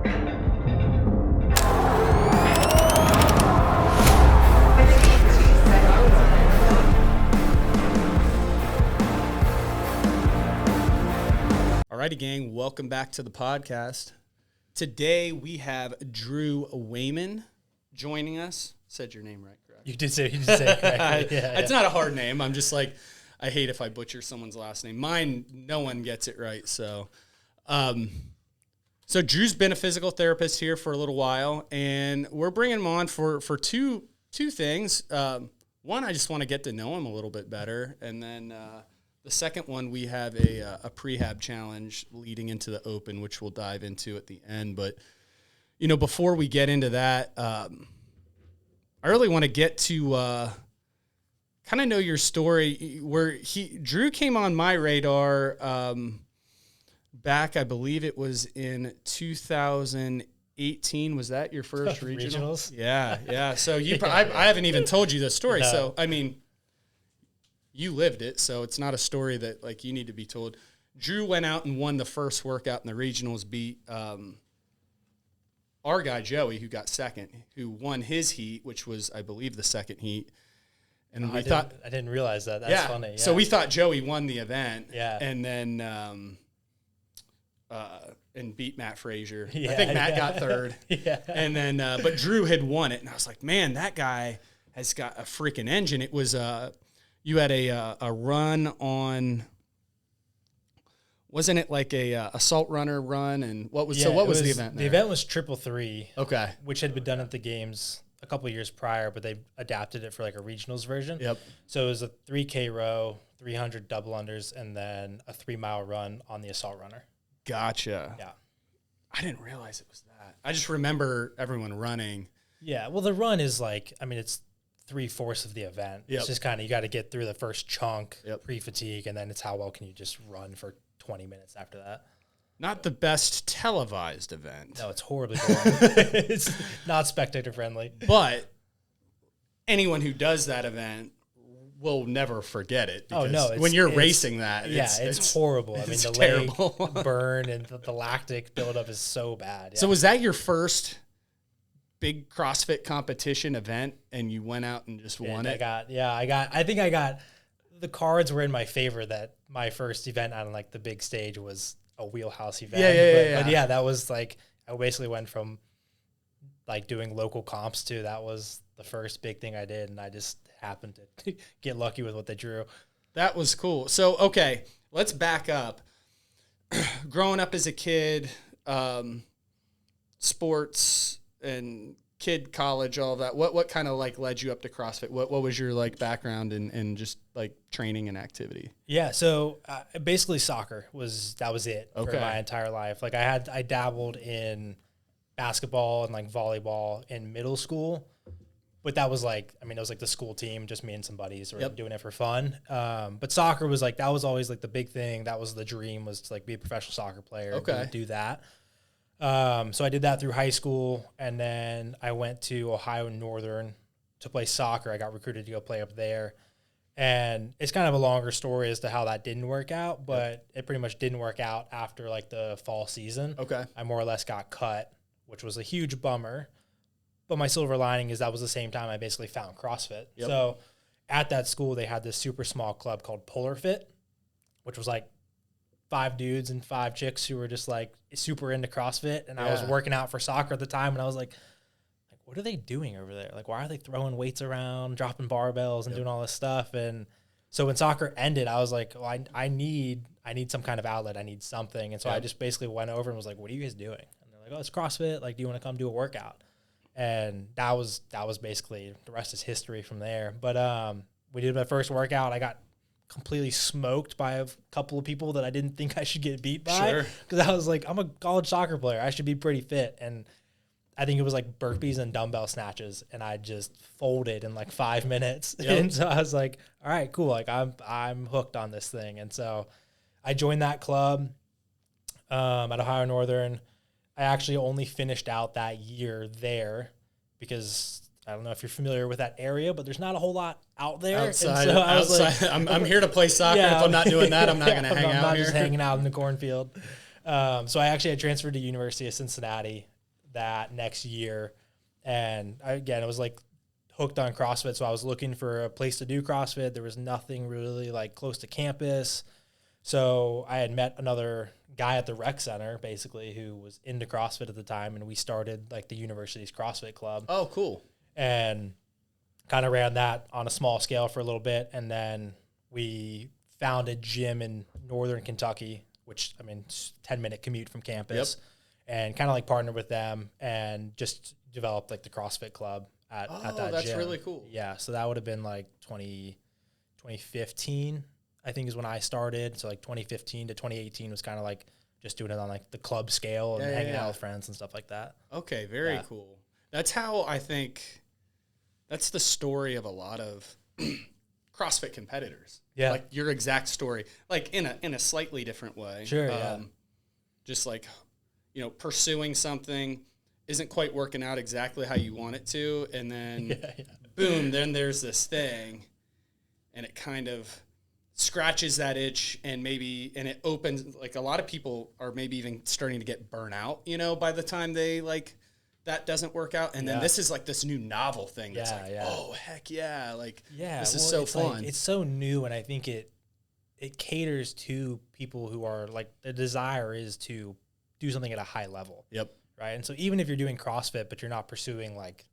Alrighty, gang, welcome back to the podcast. Today we have Drew Wayman joining us. Said your name right, correct? You did say it correctly. It's not a hard name. I'm just like, I hate if I butcher someone's last name. Mine, no one gets it right. So Drew's been a physical therapist here for a little while, and we're bringing him on for two things. One, I just want to get to know him a little bit better, and then the second one, we have a prehab challenge leading into the open, which we'll dive into at the end. But, you know, before we get into that, I really want to get to kind of know your story where Drew came on my radar back, I believe it was in 2018. Was that your first regionals? Yeah. So I haven't even told you this story. No. So, I mean, you lived it, so it's not a story that like you need to be told. Drew went out and won the first workout in the regionals, beat our guy Joey, who got second, who won his heat, which was, I believe, the second heat. And I didn't realize that. That's funny. Yeah. So we thought Joey won the event. Yeah. And then and beat Matt Frazier. I think Matt got third. Yeah. And then but Drew had won it, and I was like, man, that guy has got a freaking engine. It was you had a run on. Wasn't it like a assault runner run? And what was the event? The event was 333. Okay. Which had been done at the games a couple of years prior, but they adapted it for like a regionals version. Yep. So it was a 3K row, 300 double unders, and then a 3-mile run on the assault runner. Gotcha. Yeah. I didn't realize it was that. I just remember everyone running. Yeah. Well, the run is like, I mean, it's 3/4 of the event. Yep. It's just kind of, you got to get through the first chunk, yep, pre-fatigue, and then it's how well can you just run for 20 minutes after that. Not the best televised event. No, it's horribly boring. It's not spectator friendly. But anyone who does that event will never forget it. Oh, no. When you're racing that, it's horrible. I mean, the terrible leg burn and the lactic buildup is so bad. Yeah. So was that your first big CrossFit competition event and you went out and just won it? I think I got the cards were in my favor that my first event on like the big stage was a wheelhouse event. But yeah, that was like, I basically went from like doing local comps to that was the first big thing I did. And I just happened to get lucky with what they drew. That was cool. So, okay, let's back up. Growing up as a kid, sports and kid college, all of that, what kind of like led you up to CrossFit? What was your like background and just like training and activity? Yeah, so basically soccer was it for my entire life. Like I dabbled in basketball and like volleyball in middle school, but that was like, I mean, it was like the school team, just me and some buddies were doing it for fun. But soccer was like, that was always like the big thing. That was the dream, was to like be a professional soccer player. Okay. Do that. So I did that through high school, and then I went to Ohio Northern to play soccer. I got recruited to go play up there, and it's kind of a longer story as to how that didn't work out, but it pretty much didn't work out after like the fall season. Okay. I more or less got cut, which was a huge bummer, but my silver lining is that was the same time I basically found CrossFit. Yep. So at that school, they had this super small club called Polar Fit, which was like 5 dudes and 5 chicks who were just like super into CrossFit. And I was working out for soccer at the time, and I was like, what are they doing over there? Like, why are they throwing weights around, dropping barbells and doing all this stuff? And so when soccer ended, I was like, well, I need some kind of outlet. I need something. And so I just basically went over and was like, what are you guys doing? And they're like, oh, it's CrossFit. Like, do you want to come do a workout? And that was basically, the rest is history from there. But we did my first workout. I got completely smoked by a couple of people that I didn't think I should get beat by, because I was like, I'm a college soccer player, I should be pretty fit. And I think it was like burpees and dumbbell snatches, and I just folded in like 5 minutes. And so I was like, all right, cool, like I'm hooked on this thing. And so I joined that club at Ohio Northern. I actually only finished out that year there because I don't know if you're familiar with that area, but there's not a whole lot out there. Outside, and so I was like, I'm here to play soccer. If I'm not doing that, I'm not going to hang out here. I'm not just hanging out in the cornfield. So I actually had transferred to University of Cincinnati that next year. And again, it was like hooked on CrossFit. So I was looking for a place to do CrossFit. There was nothing really like close to campus. So I had met another guy at the rec center basically who was into CrossFit at the time. And we started like the university's CrossFit club. Oh, cool. And kind of ran that on a small scale for a little bit. And then we found a gym in Northern Kentucky, which, I mean, 10-minute commute from campus, and kind of like partnered with them and just developed like the CrossFit club at that gym. Oh, that's really cool. Yeah. So that would have been like 2015, I think is when I started. So like 2015 to 2018 was kind of like just doing it on like the club scale and hanging out with friends and stuff like that. Okay. Very cool. That's how I think that's the story of a lot of CrossFit competitors. Yeah. Like your exact story, like in a slightly different way. Sure. Just like, you know, pursuing something isn't quite working out exactly how you want it to. And then boom, then there's this thing and it kind of scratches that itch and it opens, like a lot of people are maybe even starting to get burnt out, you know, by the time they like, that doesn't work out. And then this is like this new novel thing that's oh, heck yeah. Like, this is so fun. Like, it's so new, and I think it caters to people who are like, the desire is to do something at a high level. Yep. Right. And so even if you're doing CrossFit, but you're not pursuing like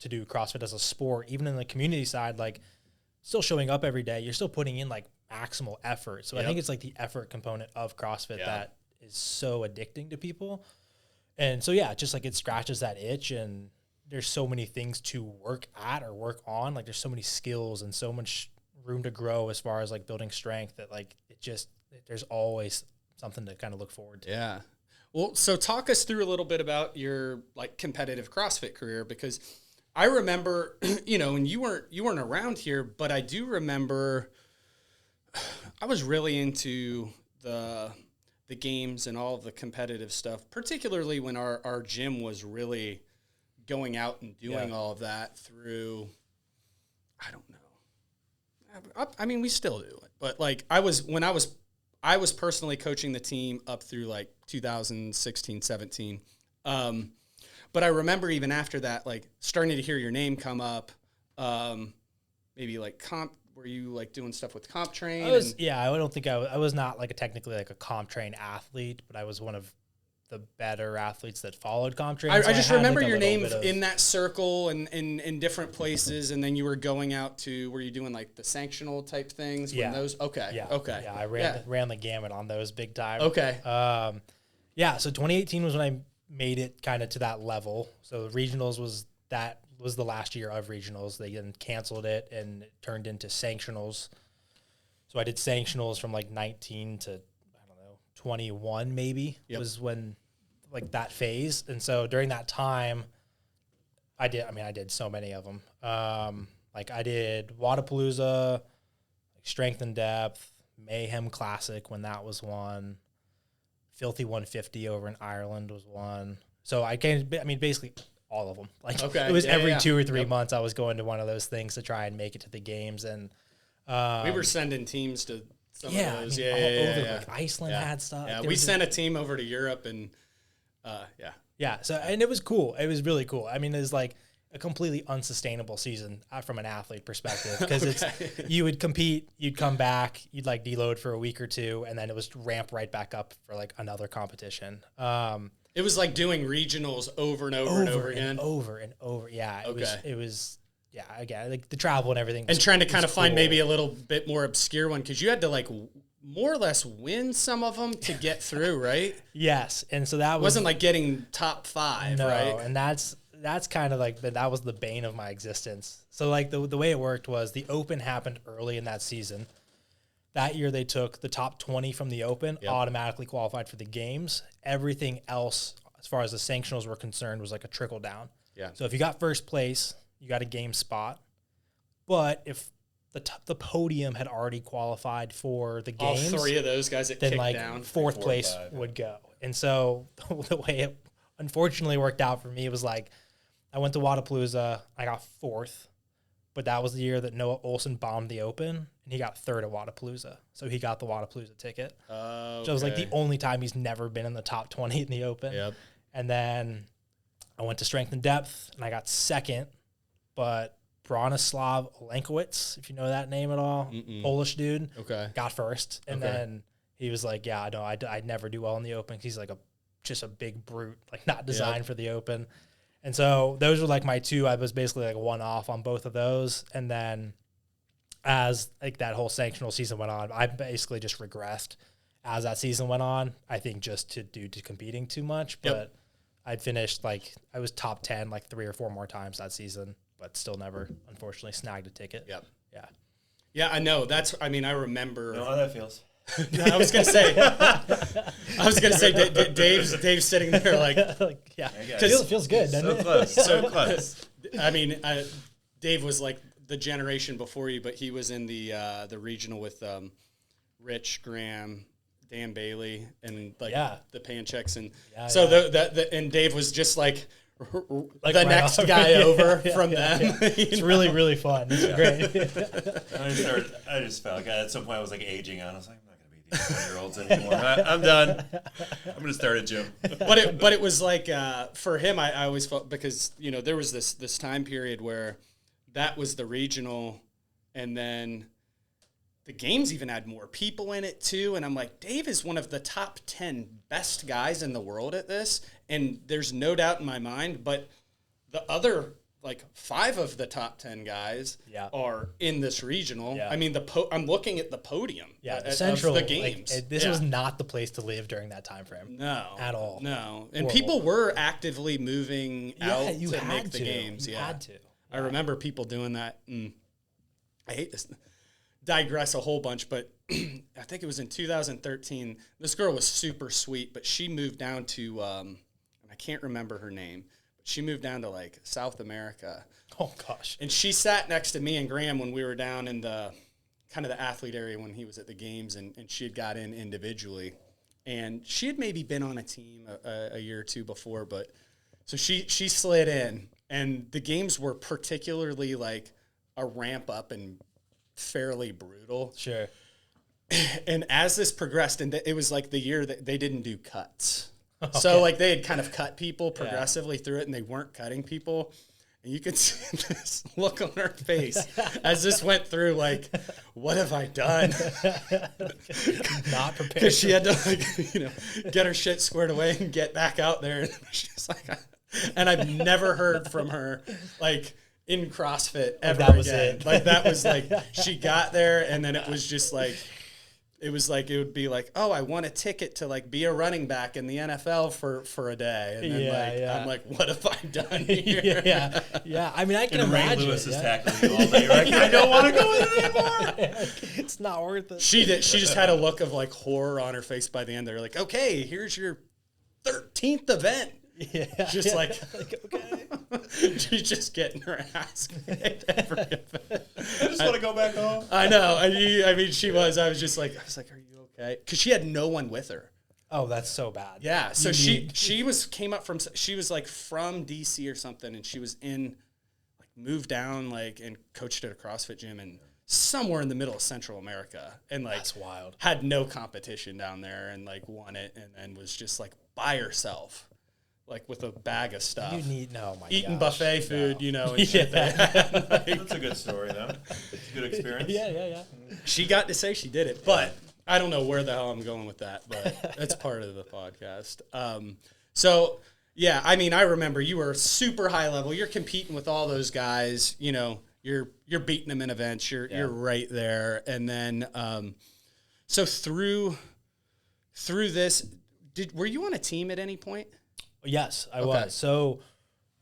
to do CrossFit as a sport, even in the community side, like still showing up every day, you're still putting in like maximal effort. So I think it's like the effort component of CrossFit that is so addicting to people. And so, just like it scratches that itch, and there's so many things to work at or work on. Like there's so many skills and so much room to grow as far as like building strength that like there's always something to kind of look forward to. Yeah. Well, so talk us through a little bit about your like competitive CrossFit career, because I remember, you know, and you weren't around here, but I do remember I was really into the games and all of the competitive stuff, particularly when our gym was really going out and doing all of that through, I don't know. I mean, we still do it, but like I was personally coaching the team up through like 2016, 17. But I remember even after that, like starting to hear your name come up, maybe like comp. Were you like doing stuff with Comp Train? I don't think I was not like technically like a Comp Train athlete, but I was one of the better athletes that followed Comp Train. I just remember like your name in that circle and in different places, and then you were going out to, were you doing like the sanctional type things? Yeah. Those? Okay. Yeah. Okay. Yeah, I ran the gamut on those big time. Okay. So 2018 was when I made it kind of to that level. So regionals was the last year of regionals. They then canceled it and it turned into sanctionals. So I did sanctionals from like 19 to, 21 maybe was when like that phase. And so during that time I did so many of them. Like I did Wadapalooza, like Strength and Depth, Mayhem Classic when that was one, Filthy 150 over in Ireland was one. So basically all of them. Like it was every 2 or 3 months I was going to one of those things to try and make it to the games. And we were sending teams to some of those. Like Iceland had stuff. Yeah, we sent a team over to Europe and So, and it was cool. It was really cool. I mean, it was like a completely unsustainable season from an athlete perspective, because you would compete, you'd come back, you'd like deload for a week or two, and then it was ramp right back up for like another competition. It was like doing regionals over and over and over again. Over and over. Yeah. It was again, like the travel and everything. And trying to kind of find maybe a little bit more obscure one, because you had to like more or less win some of them to get through, right? Yes. And so that wasn't like getting top 5, right? And that's kind of like, that was the bane of my existence. So like the way it worked was the Open happened early in that season. That year they took the top 20 from the Open, automatically qualified for the games. Everything else, as far as the sanctionals were concerned, was like a trickle down. Yeah. So if you got first place, you got a game spot. But if the podium had already qualified for the games, all 3 of those guys that kicked like down, fourth place would go. And so the way it unfortunately worked out for me was like, I went to Wadapalooza, I got 4th. but that was the year that Noah Olson bombed the Open, and he got third at Wadapalooza. So he got the Wadapalooza ticket. Okay. So it was like the only time he's never been in the top 20 in the Open. Yep. And then I went to strength and depth, and I got second, but Bronislaw Olenkowicz, if you know that name at all, Polish dude, got first. And then he was like, yeah, no, I'd never do well in the Open. He's like just a big brute, like not designed for the Open. And so those were like my two. I was basically like one off on both of those. And then as like that whole sanctional season went on, I basically just regressed as that season went on. I think just due to competing too much, but I finished like I was top 10 like 3 or 4 more times that season, but still never unfortunately snagged a ticket. Yep. Yeah. Yeah, I know. I remember. I know how that feels. I was gonna say, Dave's sitting there like yeah, feels good. Doesn't So it? close, so close. I mean, Dave was like the generation before you, but he was in the regional with Rich Graham, Dan Bailey, and like the Pancheks, and and Dave was just like the right next off. guy over from them. It's really, really fun. It's great. I just felt like at some point I was like aging on. I was like, I'm not going to be these 20-year-olds anymore. I'm done. I'm going to start a gym. But it was like for him, I always felt, because there was this time period where that was the regional, and then the games even had more people in it too. And I'm like, Dave is one of the top 10 best guys in the world at this. And there's no doubt in my mind, but the other like 5 of the top 10 guys are in this regional. Yeah. I mean, I'm looking at the podium the central, of the games. Like, this was not the place to live during that time frame. No. At all. No. And people were actively moving out to make the games. You had to. I remember people doing that. I hate this. Digress a whole bunch, but I think it was in 2013. This girl was super sweet, but she moved down to, I can't remember her name, but she moved down to like South America. Oh gosh. And she sat next to me and Graham when we were down in the kind of the athlete area when he was at the games, and she had got in individually, and she had maybe been on a team a year or two before, but so she slid in, and the games were particularly like a ramp up and fairly brutal. Sure. And as this progressed, and it was like the year that they didn't do cuts. Okay. So like they had kind of cut people progressively through it, and they weren't cutting people. And you could see this look on her face as this went through, like, what have I done? Not prepared. Because she had to like, get her shit squared away and get back out there. And she's like, and I've never heard from her like in CrossFit ever that was again. it. Like that was like she got there, and then it was just like it would be like, oh, I want a ticket to like be a running back in the NFL for a day, and then I'm like, what have I done here? yeah. I mean, I can imagine. Ray Lewis is tackling you all day. Right? I don't want to go in anymore. It's not worth it. She just had a look of like horror on her face by the end. They're like, okay, here's your 13th event. Yeah, just like okay. She's just getting her ass kicked every event. I just want to go back home. I know. I mean, she was. I was like, are you okay? Because she had no one with her. Oh, that's so bad. Yeah. So she came up from. She was like from DC or something, and she was in, like, moved down like and coached at a CrossFit gym and somewhere in the middle of Central America, and like that's wild. Had no competition down there, and like won it, and then was just like by herself. Like with a bag of stuff. Eating buffet food, and shit. That's a good story, though. It's a good experience. Yeah. She got to say she did it, but I don't know where the hell I'm going with that, but that's part of the podcast. So, yeah, I mean, I remember you were super high level. You're competing with all those guys. You're beating them in events. You're right there. And then, so through this, were you on a team at any point? Yes, I was. So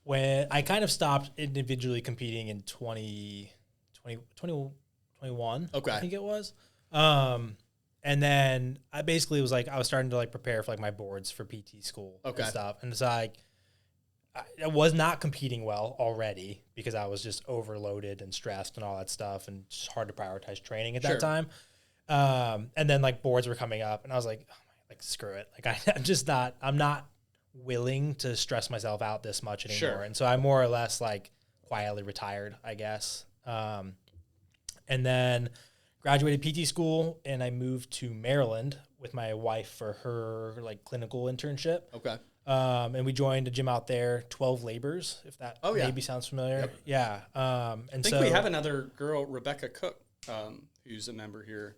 when I kind of stopped individually competing in 2021, okay. I think it was. And then I basically was like, I was starting to like prepare for like my boards for PT school and stuff. And it's like, I was not competing well already because I was just overloaded and stressed and all that stuff, and just hard to prioritize training at that time. And then like boards were coming up, and I was like, screw it. Like I'm not willing to stress myself out this much anymore. And so I more or less like quietly retired, I guess. And then graduated PT school, and I moved to Maryland with my wife for her like clinical internship. Okay. And we joined a gym out there, 12 Labors, if that maybe sounds familiar. Yep. Yeah. And I think we have another girl, Rebecca Cook, who's a member here.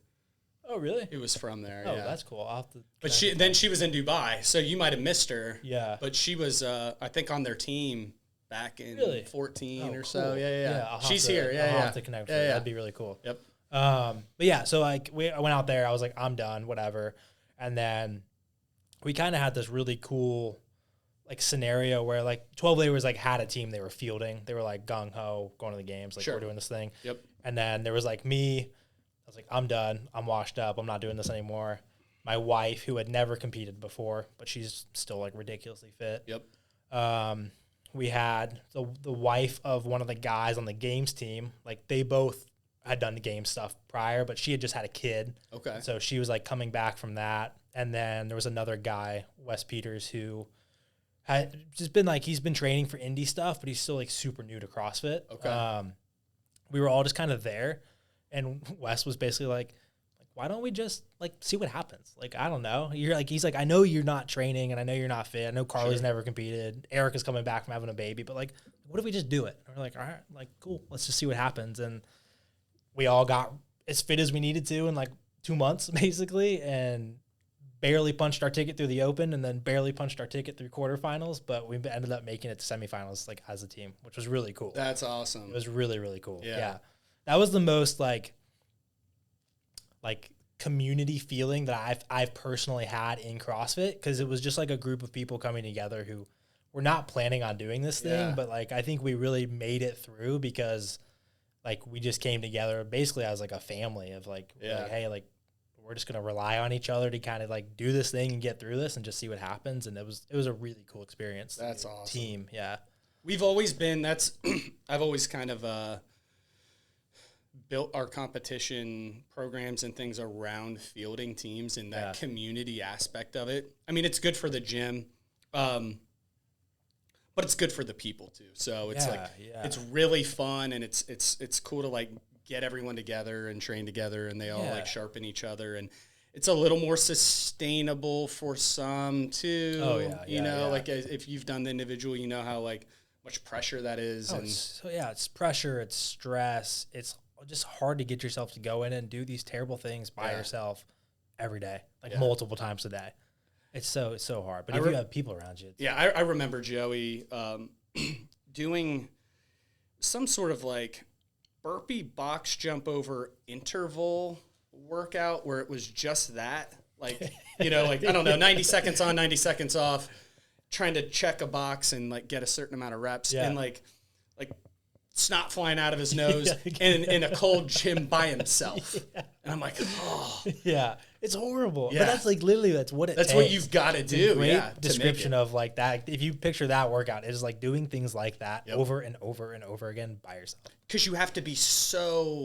Oh, really? It was from there. Oh, yeah. that's cool. I'll have to. But she was in Dubai, so you might have missed her. Yeah. But she was, I think, on their team back in 14 or cool. so. Yeah. She's here. I'll have to connect with her. That'd be really cool. Yep. But yeah, so like I went out there. I was like, I'm done, whatever. And then we kind of had this really cool like scenario where like 12 Labors like had a team they were fielding. They were like gung ho going to the games, like we're doing this thing. Yep. And then there was like me. I was like, I'm done. I'm washed up. I'm not doing this anymore. My wife, who had never competed before, but she's still like ridiculously fit. Yep. We had the wife of one of the guys on the games team. Like they both had done the game stuff prior, but she had just had a kid. Okay. So she was like coming back from that. And then there was another guy, Wes Peters, who had just been like, he's been training for indie stuff, but he's still like super new to CrossFit. Okay. We were all just kind of there. And Wes was basically like, why don't we just like see what happens? Like, I don't know. He's like, I know you're not training and I know you're not fit. I know Carly's never competed. Eric is coming back from having a baby, but like, what if we just do it? And we're like, all right, like, cool. Let's just see what happens. And we all got as fit as we needed to in like 2 months, basically, and barely punched our ticket through the open and then barely punched our ticket through quarterfinals. But we ended up making it to semifinals like as a team, which was really cool. That's awesome. It was really, really cool. Yeah. That was the most like community feeling that I've personally had in CrossFit, because it was just like a group of people coming together who were not planning on doing this thing, but like I think we really made it through because like we just came together basically as like a family of like, hey, like we're just gonna rely on each other to kind of like do this thing and get through this and just see what happens. And it was a really cool experience. That's awesome. Team, yeah. We've always been. I've always kind of built our competition programs and things around fielding teams and that community aspect of it. I mean, it's good for the gym, but it's good for the people too. So it's it's really fun, and it's cool to like get everyone together and train together, and they all like sharpen each other, and it's a little more sustainable for some too. Like if you've done the individual, you know how like much pressure that is. It's pressure, it's stress, it's just hard to get yourself to go in and do these terrible things by yourself every day, like multiple times a day. It's so hard. But if you have people around you. I remember Joey doing some sort of like burpee box jump over interval workout where it was just that. Like, like, I don't know, 90 seconds on, 90 seconds off, trying to check a box and like get a certain amount of reps. And like snot flying out of his nose in a cold gym by himself. And I'm like, oh. Yeah, it's horrible. Yeah. But that's like literally, that's what it takes. That's what you've got to do. Great description of like that. If you picture that workout, it's like doing things like that over and over and over again by yourself. Because you have to be it's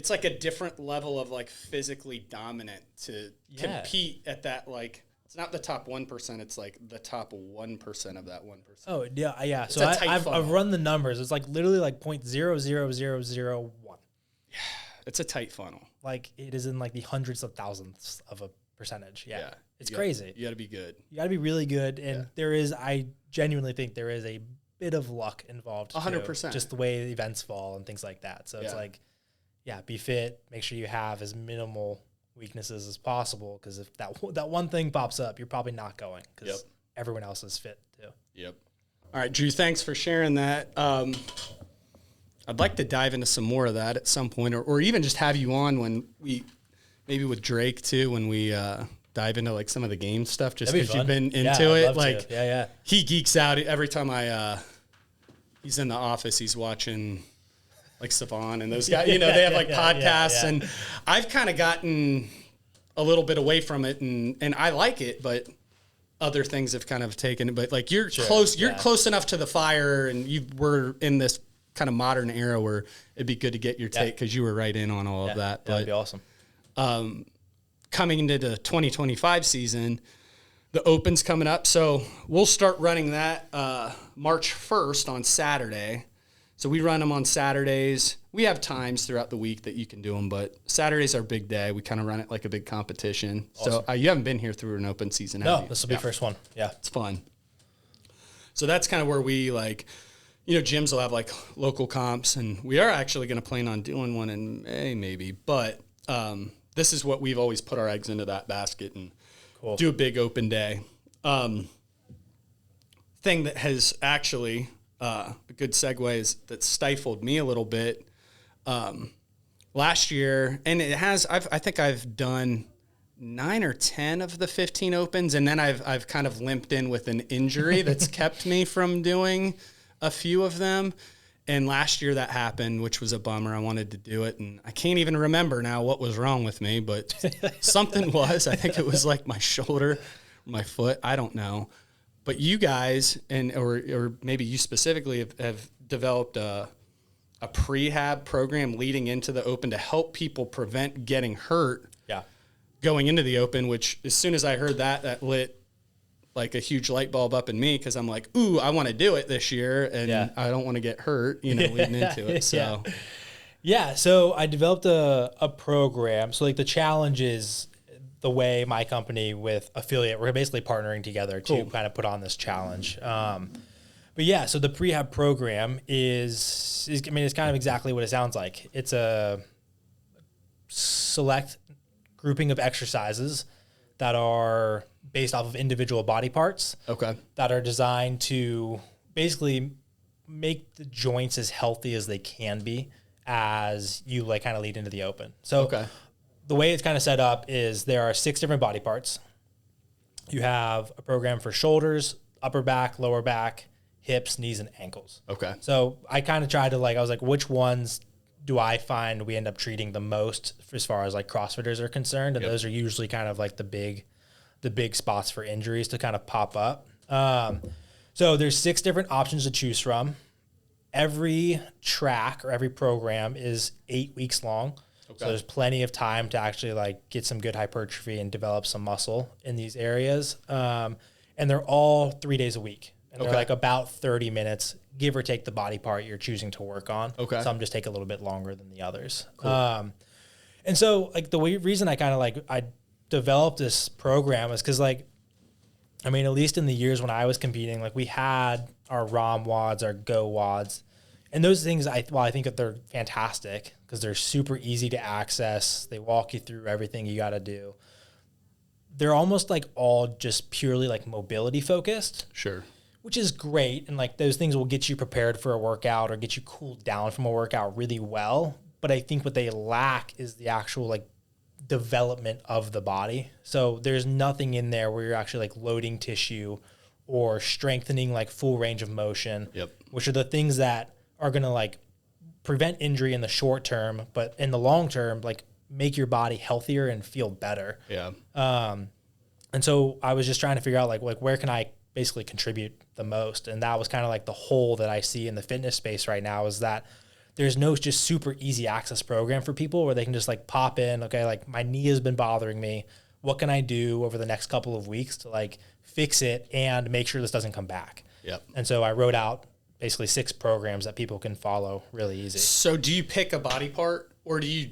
like a different level of like physically dominant to compete at that like, it's not the top 1%. It's like the top 1% of that 1%. Oh yeah. So I've run the numbers. It's like literally like 0.00001. Yeah, it's a tight funnel. Like it is in like the hundreds of thousandths of a percentage. Yeah. It's crazy. You got to be good. You got to be really good, and I genuinely think there is a bit of luck involved. 100%. Just the way the events fall and things like that. So it's like, be fit. Make sure you have as minimal weaknesses as possible, because if that one thing pops up, you're probably not going, because everyone else is fit too. Yep. All right, Drew, thanks for sharing that. I'd like to dive into some more of that at some point, or even just have you on when maybe with Drake too, when we dive into like some of the game stuff, just because you've been into it. Like, he geeks out every time he's in the office, he's watching like Savon and those guys, they have like podcasts, and I've kind of gotten a little bit away from it, and I like it, but other things have kind of taken it. But like you're close enough to the fire, and we're in this kind of modern era where it'd be good to get your take, because you were right in on all of that. That'd be awesome. Coming into the 2025 season, the Open's coming up, so we'll start running that March 1st on Saturday. So we run them on Saturdays. We have times throughout the week that you can do them, but Saturday's our big day. We kind of run it like a big competition. Awesome. So you haven't been here through an open season, have you? No, this will be first one. Yeah. It's fun. So that's kind of where we like, gyms will have like local comps, and we are actually going to plan on doing one in May maybe, but this is what we've always put our eggs into that basket and do a big open day. Thing that has actually... a good segue is that stifled me a little bit last year, and it has. I think I've done 9 or 10 of the 15 opens, and then I've kind of limped in with an injury that's kept me from doing a few of them. And last year that happened, which was a bummer. I wanted to do it, and I can't even remember now what was wrong with me, but something was. I think it was like my shoulder, my foot. I don't know. But you guys, or maybe you specifically, have developed a prehab program leading into the open to help people prevent getting hurt going into the open, which as soon as I heard that lit like a huge light bulb up in me, because I'm like, ooh, I want to do it this year, and I don't want to get hurt, leading into it. So, so I developed a program. So like the challenge is, the way my company with affiliate, we're basically partnering together to kind of put on this challenge. So the prehab program is it's kind of exactly what it sounds like. It's a select grouping of exercises that are based off of individual body parts. Okay. That are designed to basically make the joints as healthy as they can be as you like kind of lead into the open. So the way it's kind of set up is there are 6 different body parts. You have a program for shoulders, upper back, lower back, hips, knees, and ankles. Okay. So I kind of tried to I was like, which ones do I find we end up treating the most as far as like CrossFitters are concerned? And those are usually kind of like the big spots for injuries to kind of pop up. So there's 6 different options to choose from. Every track or every program is 8 weeks long. So there's plenty of time to actually like get some good hypertrophy and develop some muscle in these areas. And they're all 3 days a week. And they're like about 30 minutes, give or take the body part you're choosing to work on. Some just take a little bit longer than the others. Cool. And so like the reason I kind of I developed this program is because at least in the years when I was competing, we had our ROM WODs, our Go WODs. And those things, I think that they're fantastic because they're super easy to access. They walk you through everything you got to do. They're almost all just purely mobility focused. Sure. Which is great. And those things will get you prepared for a workout or get you cooled down from a workout really well. But I think what they lack is the actual development of the body. So there's nothing in there where you're actually loading tissue or strengthening full range of motion. Yep. Which are the things that are going to prevent injury in the short term, but in the long term, make your body healthier and feel better. Yeah. And so I was just trying to figure out where can I basically contribute the most? And that was kind of the hole that I see in the fitness space right now is that there's no just super easy access program for people where they can just pop in, okay, my knee has been bothering me. What can I do over the next couple of weeks to fix it and make sure this doesn't come back? Yep. And so I wrote out basically 6 programs that people can follow really easy. So do you pick a body part or is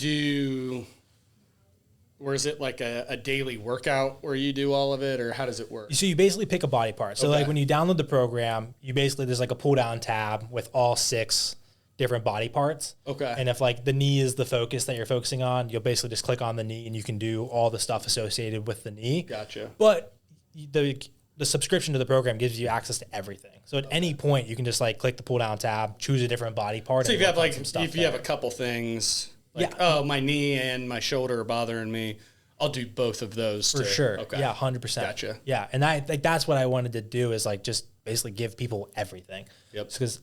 it a daily workout where you do all of it, or how does it work? So you basically pick a body part. So when you download the program, you basically, there's a pull down tab with all 6 different body parts. Okay. And if the knee is the focus that you're focusing on, you'll basically just click on the knee and you can do all the stuff associated with the knee. Gotcha. But the subscription to the program gives you access to everything. So at any point, you can just click the pull down tab, choose a different body part. So if you have if you have a couple things, my knee and my shoulder are bothering me, I'll do both of those for sure. Okay. Yeah, 100%. Gotcha. Yeah, and that's what I wanted to do is just basically give people everything. Yep. Because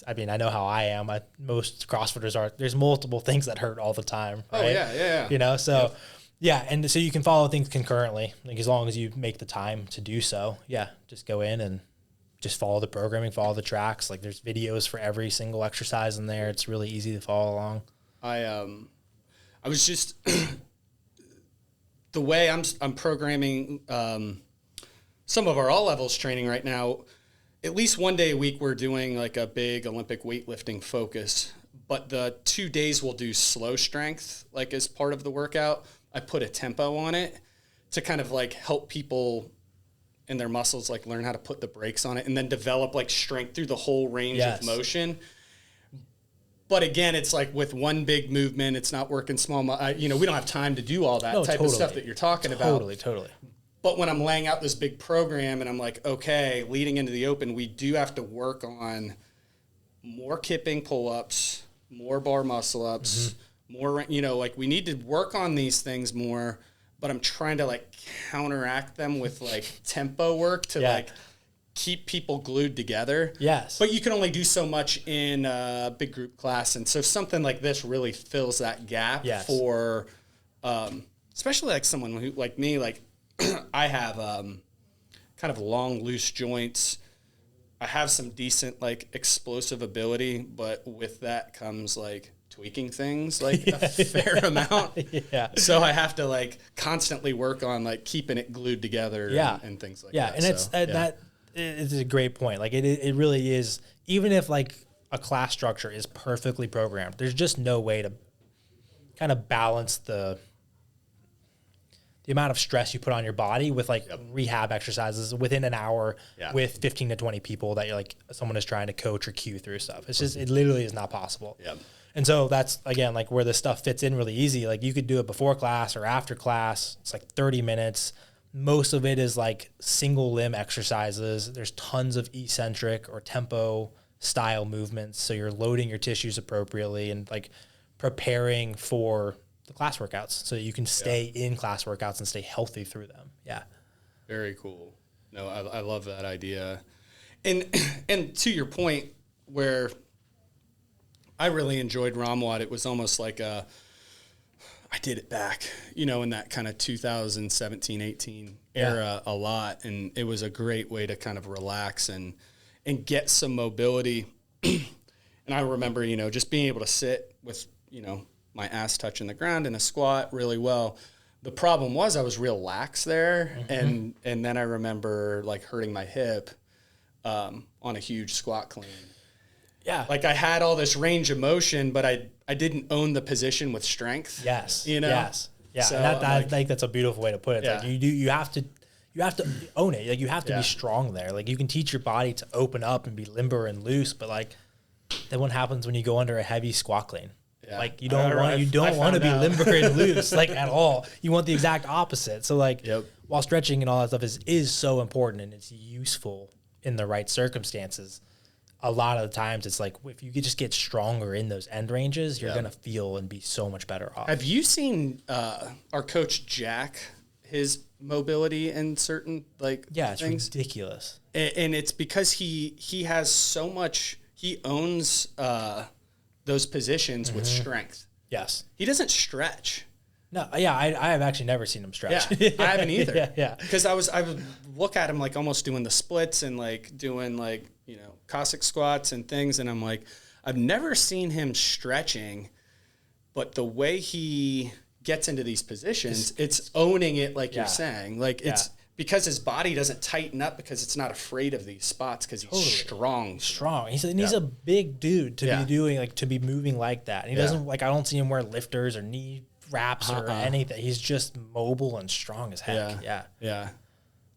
I know how I am. Most CrossFitters are. There's multiple things that hurt all the time. Right? Oh yeah. So. Yep. Yeah, and so you can follow things concurrently, as long as you make the time to do so. Yeah, just go in and just follow the programming, follow the tracks. There's videos for every single exercise in there. It's really easy to follow along. I was just the way I'm programming some of our all levels training right now. at least one day a week we're doing like a big Olympic weightlifting focus, but the 2 days we'll do slow strength, like as part of the workout. I put a tempo on it to kind of like help people and their muscles like learn how to put the brakes on it and then develop like strength through the whole range of motion. But again, it's like with one big movement, it's not working small. We don't have time to do all that type of stuff that you're talking about. Totally. But when I'm laying out this big program and I'm like, okay, leading into the open, we do have to work on more kipping pull-ups, more bar muscle-ups, more, like we need to work on these things more, but I'm trying to like counteract them with like tempo work to like keep people glued together. Yes. But you can only do so much in a big group class. And so something like this really fills that gap for, especially like someone who, like me, like I have kind of long, loose joints. I have some decent like explosive ability, but with that comes like tweaking things like a fair amount. So I have to like constantly work on like keeping it glued together and things like that. And that is a great point. Like it really is, even if like a class structure is perfectly programmed, there's just no way to kind of balance the amount of stress you put on your body with like rehab exercises within an hour with 15 to 20 people that you're like, someone is trying to coach or cue through stuff. It's just, it literally is not possible. And so that's, again, like where this stuff fits in really easy. Like you could do it before class or after class. It's like 30 minutes. Most of it is like single limb exercises. There's tons of eccentric or tempo style movements. So you're loading your tissues appropriately and like preparing for the class workouts so that you can stay in class workouts and stay healthy through them. Very cool. No, I love that idea. And to your point where I really enjoyed Ramwad, it was almost like I did it back, in that kind of 2017, 18 era a lot. And it was a great way to kind of relax and get some mobility. And I remember, just being able to sit with, my ass touching the ground in a squat really well. The problem was I was real lax there. And then I remember like hurting my hip on a huge squat clean. Like I had all this range of motion, but I didn't own the position with strength. Yeah. So I think that's a beautiful way to put it. Yeah. Like you have to own it. Like you have to be strong there. Like you can teach your body to open up and be limber and loose, but like then what happens when you go under a heavy squat clean? Like you don't want to be limber and loose like at all. You want the exact opposite. So like while stretching and all that stuff is so important and it's useful in the right circumstances, a lot of the times it's like if you could just get stronger in those end ranges, you're gonna feel and be so much better off. Have you seen our coach Jack, his mobility in certain it's things? Ridiculous. And it's because he has so much, he owns those positions with strength. Yes. He doesn't stretch. No, I have actually never seen him stretch. I haven't either. Yeah. Because I would look at him like almost doing the splits and like doing like, Cossack squats and things. And I'm like, I've never seen him stretching, but the way he gets into these positions, it's owning it like you're saying. Like it's because his body doesn't tighten up because it's not afraid of these spots because he's strong. He's a big dude to be doing to be moving like that. And he doesn't I don't see him wear lifters or knee wraps or anything. He's just mobile and strong as heck. Yeah.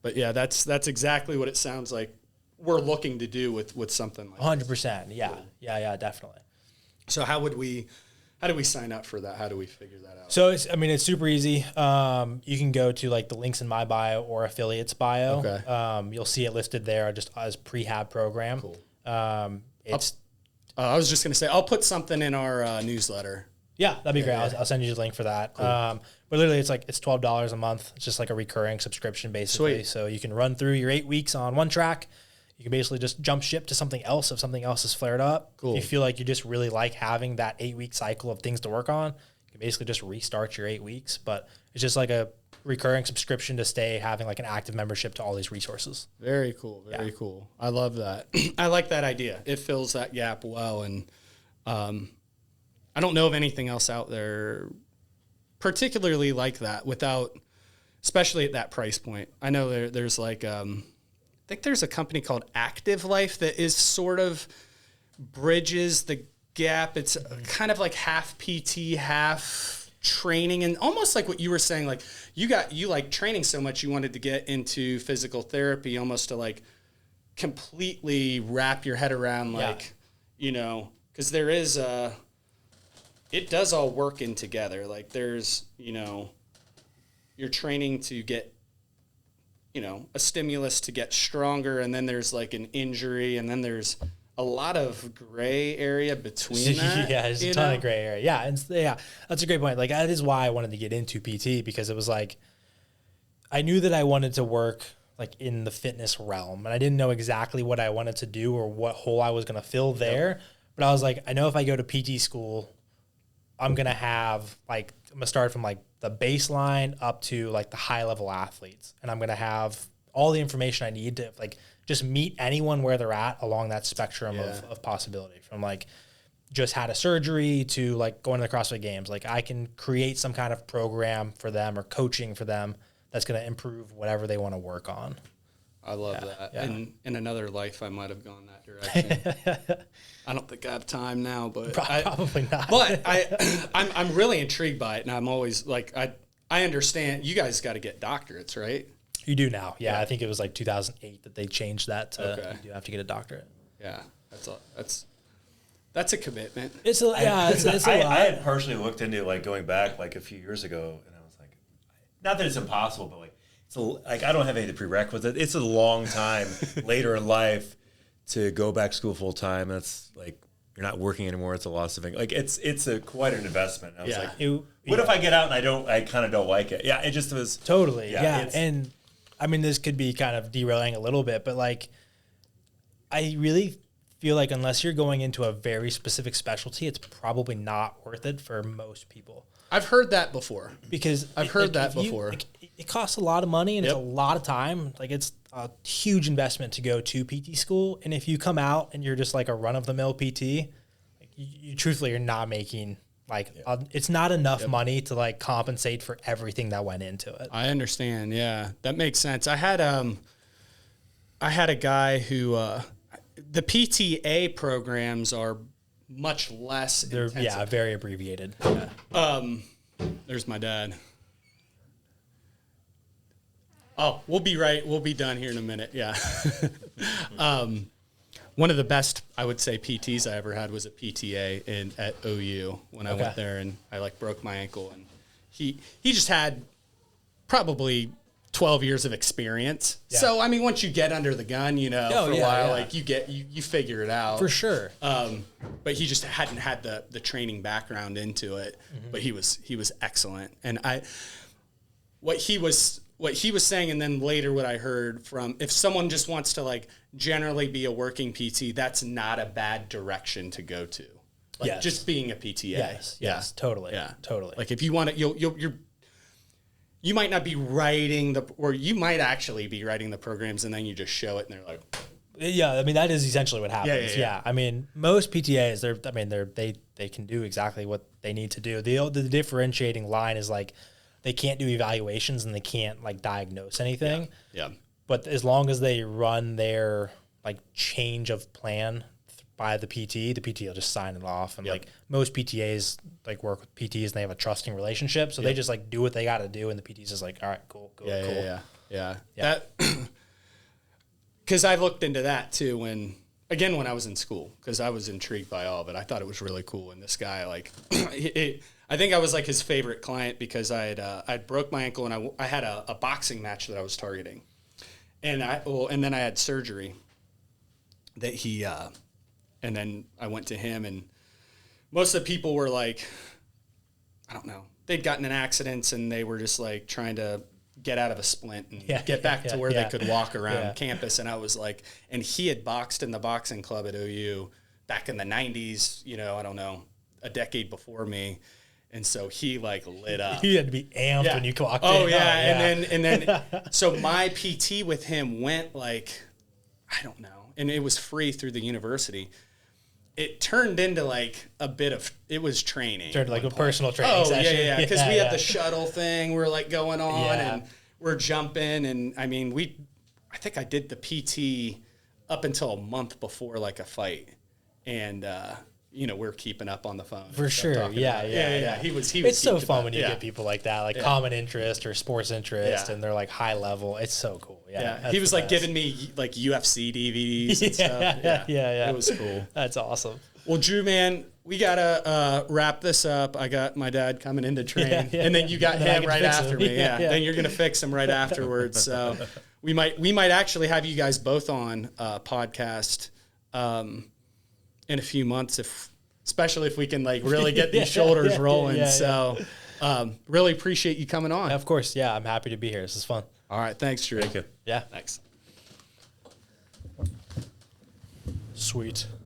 But that's exactly what it sounds like we're looking to do with something like 100%. Yeah, definitely. So how do we sign up for that? How do we figure that out? So it's super easy. You can go to the links in my bio or affiliates bio. Okay. You'll see it listed there just as prehab program. Cool. I was just going to say, I'll put something in our newsletter. Yeah, that'd be great. I'll send you the link for that. Cool. But literally it's $12 a month. It's just like a recurring subscription basically. Sweet. So you can run through your 8 weeks on one track. You can basically just jump ship to something else if something else is flared up. Cool. If you feel like you just really like having that 8-week cycle of things to work on, you can basically just restart your 8 weeks. But it's just like a recurring subscription to stay having an active membership to all these resources. Very cool. Very cool. I love that. I like that idea. It fills that gap well. And I don't know of anything else out there particularly like that especially at that price point. I know there's I think there's a company called Active Life that is sort of bridges the gap. It's kind of like half PT, half training, and almost like what you were saying, like you like training so much you wanted to get into physical therapy almost to like completely wrap your head around, like, you know, because there is it does all work in together. Like there's, you know, you're training to get, you know, a stimulus to get stronger, and then there's like an injury, and then there's a lot of gray area between that. Yeah, there's a ton of gray area. Yeah, and yeah, that's a great point. Like that is why I wanted to get into PT, because it was like I knew that I wanted to work like in the fitness realm, and I didn't know exactly what I wanted to do or what hole I was going to fill there. But I was like, I know if I go to PT school, I'm going to have like, I'm going to start from like the baseline up to like the high level athletes. And I'm going to have all the information I need to like just meet anyone where they're at along that spectrum of possibility, from like just had a surgery to like going to the CrossFit Games. Like I can create some kind of program for them or coaching for them that's going to improve whatever they want to work on. I love that. Yeah. In another life, I might have gone that direction. I don't think I have time now, but probably not. But I'm really intrigued by it, and I'm always like, I understand you guys got to get doctorates, right? You do now, yeah. I think it was like 2008 that they changed that to you have to get a doctorate. Yeah, that's a commitment. It's a lot. I had partially looked into like going back like a few years ago, and I was like, not that it's impossible, but like like I don't have any of the prerequisites. It's a long time later in life to go back to school full time. That's like you're not working anymore. It's a loss of income. Like it's quite an investment. I was like, what if I get out and I kind of don't like it? Yeah, it just was totally. Yeah, and I mean this could be kind of derailing a little bit, but like I really feel like unless you're going into a very specific specialty, it's probably not worth it for most people. I've heard that before. Because I've heard that before. It costs a lot of money and it's a lot of time. Like it's a huge investment to go to PT school. And if you come out and you're just like a run-of-the-mill PT, like you truthfully you're not making like it's not enough money to like compensate for everything that went into it. I understand. Yeah, that makes sense. I had a guy who the PTA programs are much less intensive. Yeah, very abbreviated. Yeah. There's my dad. Oh, we'll be right. We'll be done here in a minute. Yeah. One of the best, I would say, PTs I ever had was a PTA at OU when I went there, and I like broke my ankle, and he just had probably 12 years of experience. Yeah. So, I mean, once you get under the gun, you know, for a while, like you figure it out. For sure. But he just hadn't had the training background into it, but he was excellent. And what he was saying, and then later what I heard from, if someone just wants to like generally be a working PT, that's not a bad direction to go to. Like just being a PTA. Yes, totally. Yeah, totally. Like if you want to, you might not be writing or you might actually be writing the programs, and then you just show it and they're like, yeah, I mean, that is essentially what happens. Yeah. I mean, most PTAs, they can do exactly what they need to do. The differentiating line is like, they can't do evaluations and they can't like diagnose anything. Yeah. But as long as they run their like change of plan by the PT will just sign it off. And like most PTAs like work with PTs and they have a trusting relationship. So they just like do what they got to do. And the PT's is like, all right, cool. Yeah. That, cause I looked into that too when I was in school, cause I was intrigued by all of it. I thought it was really cool. And this guy, like, I think I was like his favorite client because I broke my ankle and I had a boxing match that I was targeting, and then I had surgery that and then I went to him, and most of the people were like, I don't know, they'd gotten in accidents and they were just like trying to get out of a splint and get back to where they could walk around campus. And I was like, and he had boxed in the boxing club at OU back in the 90s, you know, I don't know, a decade before me. And so he like lit up. He had to be amped when you walked in. Oh yeah. And then so my PT with him went like, I don't know. And it was free through the university. It turned into like it was training. Turned like a personal training session. Yeah. Because we had the shuttle thing. We're like going on and we're jumping. And I mean, I think I did the PT up until a month before like a fight, and we're keeping up on the phone For sure. Yeah. He was. It's so geeked fun about when it. you Yeah. get people like that, like common interest or sports interest, Yeah. and they're like high level. It's so cool. Yeah, that's he was the like best. giving me like UFC DVDs and stuff. Yeah. It was cool. That's awesome. Well, Drew, man, we gotta wrap this up. I got my dad coming in to train, and then you got And then I him get to right fix after him. me. Yeah. Then you're gonna fix him right afterwards. So we might actually have you guys both on a podcast in a few months, especially if we can like really get these shoulders rolling. So really appreciate you coming on. Of course, yeah, I'm happy to be here. This is fun. All right, thanks, Drew. Thank you. Yeah, Thanks. sweet.